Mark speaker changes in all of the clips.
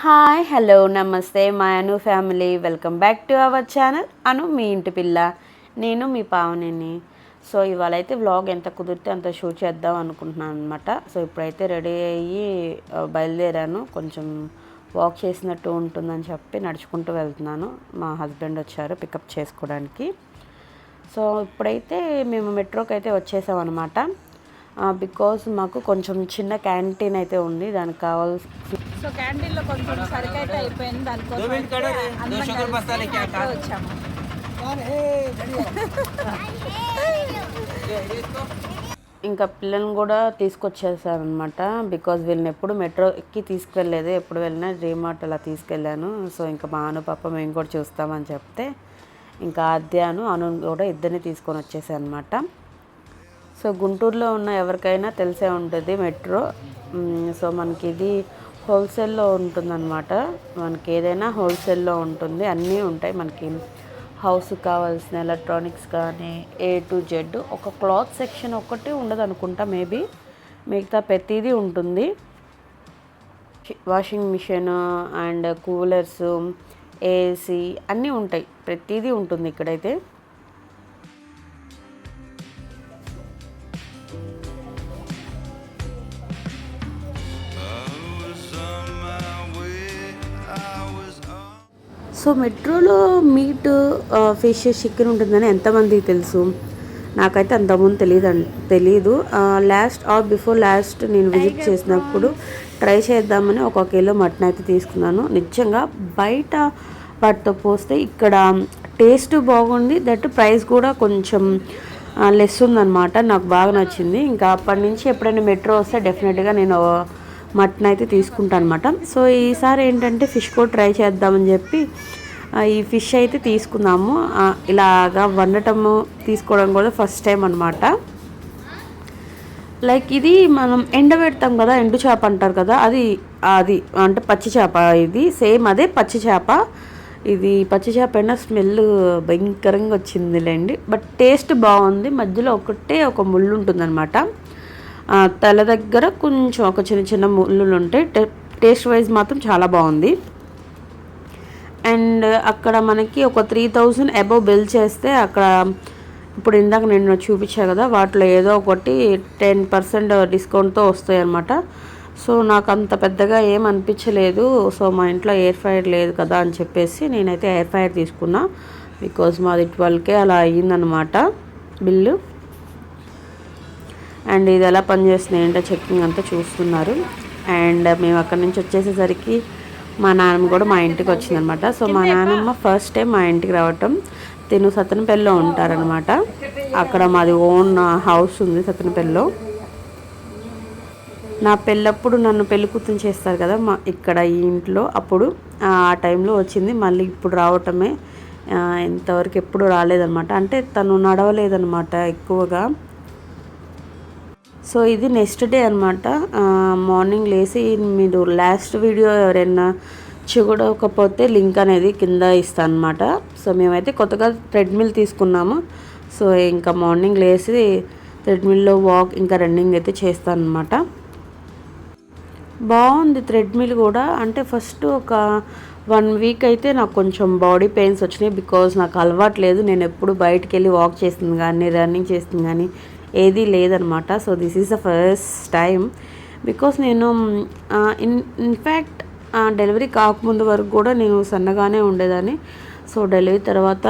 Speaker 1: Hi hello నమస్తే మా Anu family welcome back to our channel Anu మీ ఇంటి పిల్ల. నేను మీ పావనిని. సో ఇవాళ అయితే వ్లాగ్ ఎంత కుదిరితే అంత షూట్ చేద్దాం అనుకుంటున్నాను అనమాట. సో ఇప్పుడైతే రెడీ అయ్యి బయలుదేరాను. కొంచెం వాక్ చేసినట్టు ఉంటుందని చెప్పి నడుచుకుంటూ వెళ్తున్నాను. మా హస్బెండ్ వచ్చారు పికప్ చేసుకోవడానికి. సో ఇప్పుడైతే మేము మెట్రోకి అయితే వచ్చేసాం అనమాట. బికాజ్ మాకు కొంచెం చిన్న క్యాంటీన్ అయితే ఉంది, దానికి కావాల్సి
Speaker 2: సో క్యాంటీన్లో కొంచెం సరికి అయితే అయిపోయింది, దానికోసం వచ్చాము.
Speaker 1: ఇంకా పిల్లల్ని కూడా తీసుకొచ్చేసారనమాట. బికాజ్ వీళ్ళని ఎప్పుడు మెట్రో ఎక్కి తీసుకెళ్ళలేదు, ఎప్పుడు వెళ్ళినా డ్రీమార్ట్ అలా తీసుకెళ్ళాను. సో ఇంకా మా అను పాప మేము కూడా చూస్తామని చెప్తే ఇంకా ఆద్యాను అను కూడా ఇద్దరిని తీసుకొని వచ్చేసాను అనమాట. సో గుంటూరులో ఉన్న ఎవరికైనా తెలిసే ఉంటుంది మెట్రో. సో మనకి ఇది హోల్సేల్లో ఉంటుందన్నమాట. మనకి ఏదైనా హోల్సేల్లో ఉంటుంది, అన్నీ ఉంటాయి. మనకి హౌస్కి కావాల్సిన ఎలక్ట్రానిక్స్ కానీ A to Z. ఒక క్లాత్ సెక్షన్ ఒకటి ఉండదు అనుకుంటా, మేబీ మిగతా ప్రతిదీ ఉంటుంది. Washing machine and coolers, AC అన్నీ ఉంటాయి, ప్రతిదీ ఉంటుంది ఇక్కడైతే. సో మెట్రోలో మీట్, ఫిష్, చికెన్ ఉంటుందని ఎంతమందికి తెలుసు? నాకైతే అంతకుముందు తెలీదు. లాస్ట్ ఆర్ బిఫోర్ లాస్ట్ నేను విజిట్ చేసినప్పుడు ట్రై చేద్దామని 1 కిలో మటన్ అయితే తీసుకున్నాను. నిజంగా బయట వాటితో పోస్తే ఇక్కడ టేస్ట్ బాగుంది, దట్ ప్రైస్ కూడా కొంచెం లెస్ ఉందన్నమాట. నాకు బాగా నచ్చింది. ఇంకా అప్పటి నుంచి ఎప్పుడైనా మెట్రో వస్తే డెఫినెట్గా నేను మటన్ అయితే తీసుకుంటాను అనమాట. సో ఈసారి ఏంటంటే ఫిష్ కూడా ట్రై చేద్దామని చెప్పి ఈ ఫిష్ అయితే తీసుకున్నాము. ఇలాగా వండటము తీసుకోవడం కూడా ఫస్ట్ టైం అనమాట. లైక్ ఇది మనం ఎండబెడతాం కదా, ఎండు చేప అంటారు కదా, అది అంటే పచ్చి చేప. ఇది సేమ్ అదే పచ్చి చేప. ఇది పచ్చి చేప అయినా స్మెల్ భయంకరంగా వచ్చిందిలేండి, బట్ టేస్ట్ బాగుంది. మధ్యలో ఒక ముళ్ళు ఉంటుందన్నమాట. తల దగ్గర కొంచెం ఒక చిన్న ముళ్ళులు ఉంటాయి. టేస్ట్ వైజ్ మాత్రం చాలా బాగుంది. అండ్ అక్కడ మనకి ఒక 3000 అబవ్ బిల్ చేస్తే అక్కడ ఇప్పుడు ఇందాక నేను చూపించా కదా, వాటిలో ఏదో ఒకటి 10% డిస్కౌంట్తో వస్తాయి అన్నమాట. సో నాకు అంత పెద్దగా ఏం అనిపించలేదు. సో మా ఇంట్లో ఎయిర్ ఫ్రైయర్ లేదు కదా అని చెప్పేసి నేనైతే ఎయిర్ ఫ్రైయర్ తీసుకున్నా. బికాజ్ మాది 12K అలా అయ్యిందనమాట బిల్లు. అండ్ ఇది ఎలా పనిచేస్తుంది ఏంటో చెక్కింగ్ అంతా చూస్తున్నారు. అండ్ మేము అక్కడి నుంచి వచ్చేసేసరికి మా నాన్నమ్మ కూడా మా ఇంటికి వచ్చిందనమాట. సో మా నాన్నమ్మ ఫస్ట్ టైం మా ఇంటికి రావటం. తిను సత్తెనపల్లిలో ఉంటారనమాట. అక్కడ మాది ఓన్ హౌస్ ఉంది సత్తెనపల్లిలో. నా పెళ్ళప్పుడు నన్ను పెళ్లి కూతురు చేస్తారు కదా ఇక్కడ ఈ ఇంట్లో, అప్పుడు ఆ టైంలో వచ్చింది. మళ్ళీ ఇప్పుడు రావటమే. ఇంతవరకు ఎప్పుడు రాలేదనమాట. అంటే తను నడవలేదనమాట ఎక్కువగా. సో ఇది నెక్స్ట్ డే అనమాట. మార్నింగ్ లేచి మీరు లాస్ట్ వీడియో ఎవరైనా చూడకపోతే లింక్ అనేది కింద ఇస్తాను అనమాట. సో మేమైతే కొత్తగా థ్రెడ్మిల్ తీసుకున్నాము. సో ఇంకా మార్నింగ్ లేచి థ్రెడ్మిల్లో వాక్ ఇంకా రన్నింగ్ అయితే చేస్తాను అనమాట. బాగుంది థ్రెడ్మిల్ కూడా. అంటే ఫస్ట్ ఒక 1 వీక్ అయితే నాకు కొంచెం బాడీ పెయిన్స్ వచ్చినాయి. బికాజ్ నాకు అలవాట్లేదు. నేను ఎప్పుడు బయటికి వెళ్ళి వాక్ చేస్తుంది కానీ రన్నింగ్ చేస్తుంది కానీ ఏదీ లేదనమాట. So this is the first time. Because నేను ఇన్ఫ్యాక్ట్ డెలివరీ కాకముందు వరకు కూడా నేను సన్నగానే ఉండేదాన్ని. సో డెలివరీ తర్వాత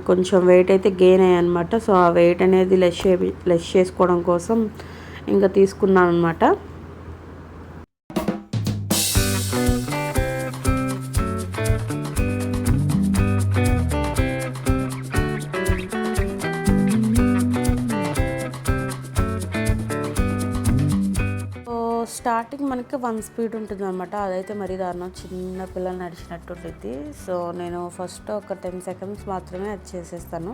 Speaker 1: కొంచెం వెయిట్ అయితే గెయిన్ అయ్యాయి అనమాట. సో ఆ వెయిట్ అనేది లెస్ చేసుకోవడం కోసం ఇంకా తీసుకున్నాను అనమాట. స్టార్టింగ్ మనకి 1 స్పీడ్ ఉంటుంది అనమాట. అదైతే మరీ దారుణం, చిన్న పిల్లలు నడిచినట్టు ఉంటుంది. సో నేను ఫస్ట్ ఒక 10 సెకండ్స్ మాత్రమే అది చేసేస్తాను.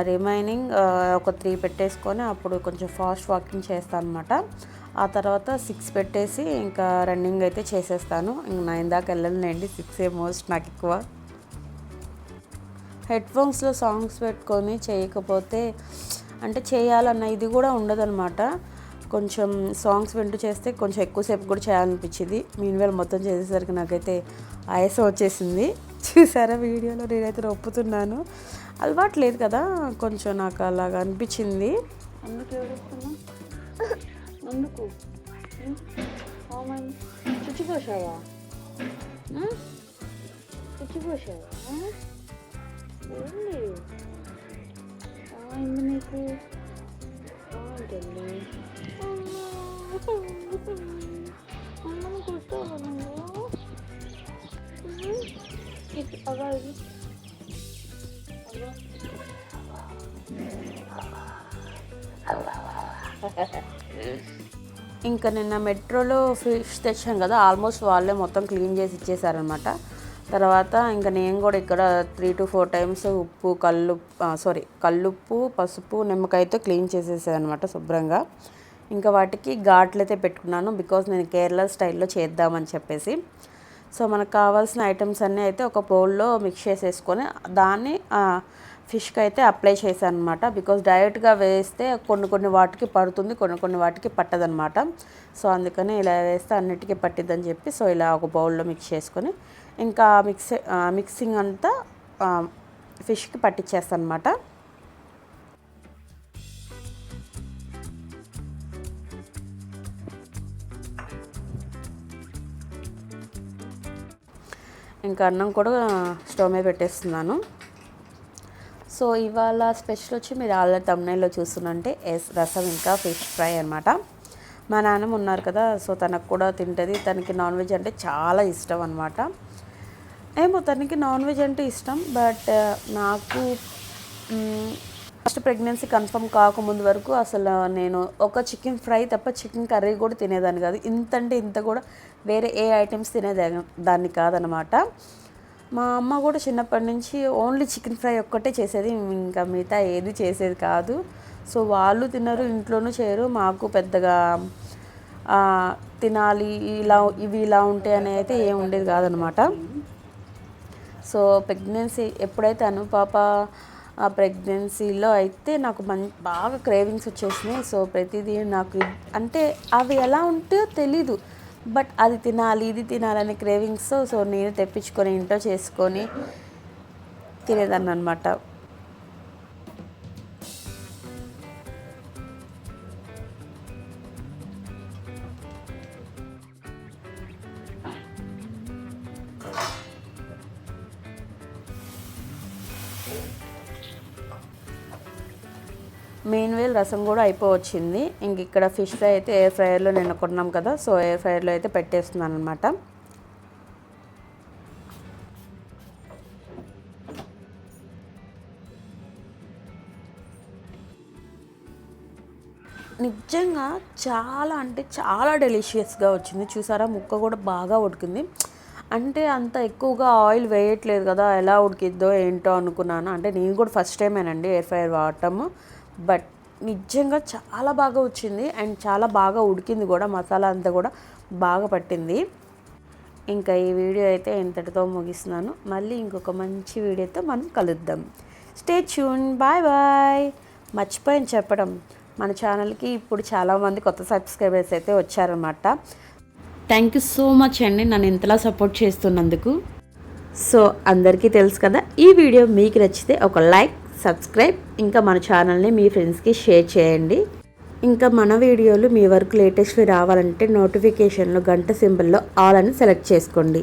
Speaker 1: రిమైనింగ్ ఒక 3 పెట్టేసుకొని అప్పుడు కొంచెం ఫాస్ట్ వాకింగ్ చేస్తాను అనమాట. ఆ తర్వాత 6 పెట్టేసి ఇంకా రన్నింగ్ అయితే చేసేస్తాను. ఇంక 9 దాకా వెళ్ళలేండి, 6 మోస్ట్ నాకు ఎక్కువ. హెడ్ఫోన్స్లో సాంగ్స్ పెట్టుకొని చేయకపోతే అంటే చేయాలన్న ఇది కూడా ఉండదన్నమాట. కొంచెం సాంగ్స్ వింటూ చేస్తే కొంచెం ఎక్కువసేపు కూడా చేయాలనిపించింది. మీన్వేళ మొత్తం చేసేసరికి నాకైతే ఆయాసం వచ్చేసింది. చూసారా వీడియోలో నేనైతే నొప్పుతున్నాను, అలవాటు లేదు కదా, కొంచెం నాకు అలాగా అనిపించింది. అందుకు ఏడుస్తున్నా, అందుకు చుచ్చిపోసావా, చుచ్చిపోసావా, ఏంది నీకు తల్లి, అమ్మని కొట్టావా నువ్వు, అగా ఇది ఇంకా నిన్న మెట్రోలో ఫిష్ తెచ్చాను కదా, ఆల్మోస్ట్ వాళ్ళే మొత్తం క్లీన్ చేసి ఇచ్చేసారనమాట. తర్వాత ఇంకా నేను కూడా ఇక్కడ 3 to 4 times ఉప్పు కల్లుప్పు పసుపు నిమ్మకాయతో క్లీన్ చేసేసాను అనమాట శుభ్రంగా. ఇంకా వాటికి ఘాట్లు అయితే పెట్టుకున్నాను, బికాజ్ నేను కేరళ స్టైల్లో చేద్దామని చెప్పేసి. సో మనకు కావాల్సిన ఐటమ్స్ అన్నీ అయితే ఒక బౌల్లో మిక్స్ చేసేసుకొని దాన్ని ఫిష్కి అయితే అప్లై చేశాను అనమాట. బికాజ్ డైరెక్ట్గా వేస్తే కొన్ని వాటికి పడుతుంది, కొన్ని వాటికి పట్టదనమాట. సో అందుకని ఇలా వేస్తే అన్నిటికీ పట్టిద్దని చెప్పి సో ఇలా ఒక బౌల్లో మిక్స్ చేసుకొని ఇంకా మిక్సింగ్ అంతా ఫిష్కి పట్టించేస్తాను అనమాట. ఇంకా అన్నం కూడా స్టవ్ మీద పెట్టేస్తున్నాను. సో ఇవాళ స్పెషల్ వచ్చి మీరు ఆల్రెడీ తమ్నైల్లో చూస్తున్నంటే రసం ఇంకా ఫిష్ ఫ్రై అనమాట. మా నాన్నమ్మ ఉన్నారు కదా, సో తనకు కూడా తింటుంది. తనకి నాన్ వెజ్ అంటే చాలా ఇష్టం అనమాట. ఏమో తనకి నాన్ వెజ్ అంటే ఇష్టం, బట్ నాకు ఫస్ట్ ప్రెగ్నెన్సీ కన్ఫర్మ్ కాకముందు వరకు అసలు నేను ఒక చికెన్ ఫ్రై తప్ప చికెన్ కర్రీ కూడా తినేదాన్ని కాదు. ఇంత కూడా వేరే ఏ ఐటమ్స్ తినేదాన్ని కాదనమాట. మా అమ్మ కూడా చిన్నప్పటి నుంచి ఓన్లీ చికెన్ ఫ్రై ఒక్కటే చేసేది, ఇంకా మిగతా ఏది చేసేది కాదు. సో వాళ్ళు తినరు, ఇంట్లోనూ చేయరు, మాకు పెద్దగా తినాలి ఇవి ఇలా ఉంటాయి అని అయితే ఏం ఉండేది కాదనమాట. సో ప్రెగ్నెన్సీ ఎప్పుడైతే అనుపాప ప్రెగ్నెన్సీలో అయితే నాకు బాగా క్రేవింగ్స్ వచ్చేసినాయి. సో ప్రతిదీ నాకు అంటే అవి ఎలా ఉంటుందో తెలీదు, బట్ అది తినాలి ఇది తినాలని క్రేవింగ్స్. సో నేను తెప్పించుకొని ఇంట్లో చేసుకొని తినేదాన్ని అనమాట. మెయిన్వేల్ రసం కూడా అయిపోవచ్చింది. ఇంక ఇక్కడ ఫిష్ ఫ్రై అయితే ఎయిర్ ఫ్రైయర్లో నిన్న కొన్నాం కదా, సో ఎయిర్ ఫ్రైయర్లో అయితే పెట్టేస్తున్నాను అనమాట. నిజంగా చాలా అంటే చాలా డెలిషియస్గా వచ్చింది. చూసారా, ముక్క కూడా బాగా ఉడికింది. అంటే అంత ఎక్కువగా ఆయిల్ వేయట్లేదు కదా, ఎలా ఉడికిద్దో ఏంటో అనుకున్నాను. అంటే నేను కూడా ఫస్ట్ టైమేనండి ఎయిర్ ఫ్రైయర్ వాడటము, బట్ నిజంగా చాలా బాగా వచ్చింది అండ్ చాలా బాగా ఉడికింది కూడా, మసాలా అంతా కూడా బాగా పట్టింది. ఇంకా ఈ వీడియో అయితే ఇంతటితో ముగిస్తున్నాను. మళ్ళీ ఇంకొక మంచి వీడియోతో మనం కలుద్దాం. Stay tune, bye bye. మర్చిపోయాను చెప్పడం, మన ఛానల్కి ఇప్పుడు చాలామంది కొత్త సబ్స్క్రైబర్స్ అయితే వచ్చారన్నమాట. థ్యాంక్ యూ సో మచ్ అండి నన్ను ఇంతలా సపోర్ట్ చేస్తున్నందుకు. సో అందరికీ తెలుసు కదా, ఈ వీడియో మీకు నచ్చితే ఒక లైక్, సబ్స్క్రైబ్, ఇంకా మన ఛానల్ని మీ ఫ్రెండ్స్కి షేర్ చేయండి. ఇంకా మన వీడియోలు మీ వరకు లేటెస్ట్వి రావాలంటే నోటిఫికేషన్లో గంట సింబల్లో ఆల్ అని సెలెక్ట్ చేసుకోండి.